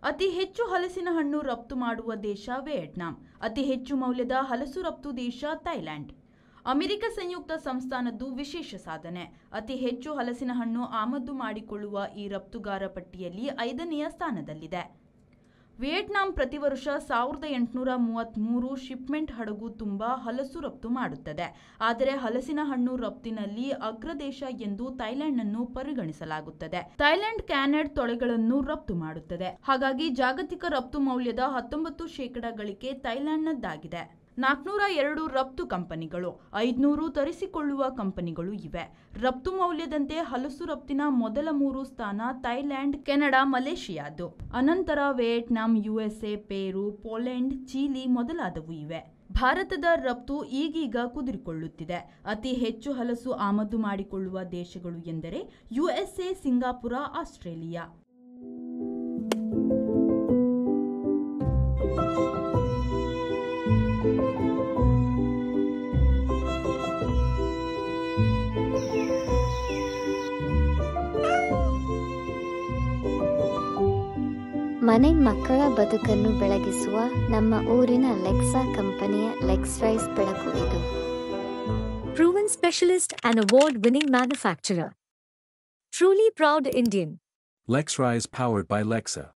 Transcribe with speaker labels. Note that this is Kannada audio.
Speaker 1: ಅತಿ ಹೆಚ್ಚು ಹಲಸಿನ ಹಣ್ಣು ರಫ್ತು ಮಾಡುವ ದೇಶ ವಿಯೆಟ್ನಾಂ. ಅತಿ ಹೆಚ್ಚು ಮೌಲ್ಯದ ಹಲಸು ರಫ್ತು ದೇಶ ಥೈಲ್ಯಾಂಡ್. ಅಮೆರಿಕ ಸಂಯುಕ್ತ ಸಂಸ್ಥಾನದ್ದು ವಿಶೇಷ ಸಾಧನೆ. ಅತಿ ಹೆಚ್ಚು ಹಲಸಿನ ಹಣ್ಣು ಆಮದು ಮಾಡಿಕೊಳ್ಳುವ ಈ ರಫ್ತುಗಾರ ಪಟ್ಟಿಯಲ್ಲಿ 5ನೇ ಸ್ಥಾನದಲ್ಲಿದೆ. ವಿಯೆಟ್ನಾಂ ಪ್ರತಿ ವರ್ಷ 1833 ಶಿಪ್ಮೆಂಟ್ ಹಡಗು ತುಂಬಾ ಹಲಸು ರಫ್ತು ಮಾಡುತ್ತದೆ. ಆದರೆ ಹಲಸಿನ ಹಣ್ಣು ರಫ್ತಿನಲ್ಲಿ ಅಗ್ರದೇಶ ಎಂದು ಥೈಲ್ಯಾಂಡ್ನನ್ನು ಪರಿಗಣಿಸಲಾಗುತ್ತದೆ. ಥೈಲ್ಯಾಂಡ್ ಕ್ಯಾನೆಡ್ ತೊಳೆಗಳನ್ನು ರಫ್ತು ಮಾಡುತ್ತದೆ. ಹಾಗಾಗಿ ಜಾಗತಿಕ ರಫ್ತು ಮೌಲ್ಯದ 19% ಗಳಿಕೆ ಥೈಲ್ಯಾಂಡ್ನದ್ದಾಗಿದೆ. 402 ರಫ್ತು ಕಂಪನಿಗಳು, 500 ತರಿಸಿಕೊಳ್ಳುವ ಕಂಪನಿಗಳು ಇವೆ. ರಫ್ತು ಮೌಲ್ಯದಂತೆ ಹಲಸು ರಫ್ತಿನ ಮೊದಲ 3 ಸ್ಥಾನ ಥೈಲ್ಯಾಂಡ್, ಕೆನಡಾ, ಮಲೇಷಿಯಾದ್ದು. ಅನಂತರ Vietnam, USA, Peru, Poland, Chile ಮೊದಲಾದವು ಇವೆ. ಭಾರತದ ರಫ್ತು ಈಗೀಗ ಕುದುರಿಕೊಳ್ಳುತ್ತಿದೆ. ಅತಿ ಹೆಚ್ಚು ಹಲಸು ಆಮದು ಮಾಡಿಕೊಳ್ಳುವ ದೇಶಗಳು ಎಂದರೆ USA, ಸಿಂಗಾಪುರ, ಆಸ್ಟ್ರೇಲಿಯಾ.
Speaker 2: ಮನೆ ಮಕ್ಕಳ ಬದುಕನ್ನು ಬೆಳಗಿಸುವ ನಮ್ಮ ಊರಿನ ಲೆಕ್ಸಾ ಕಂಪನಿಯ ಲೆಕ್ಸ್ರೈಸ್ ಬೆಳಕು ಇದು.
Speaker 3: Proven specialist and award-winning manufacturer. Truly proud Indian.
Speaker 4: Lexrise powered by Lexa.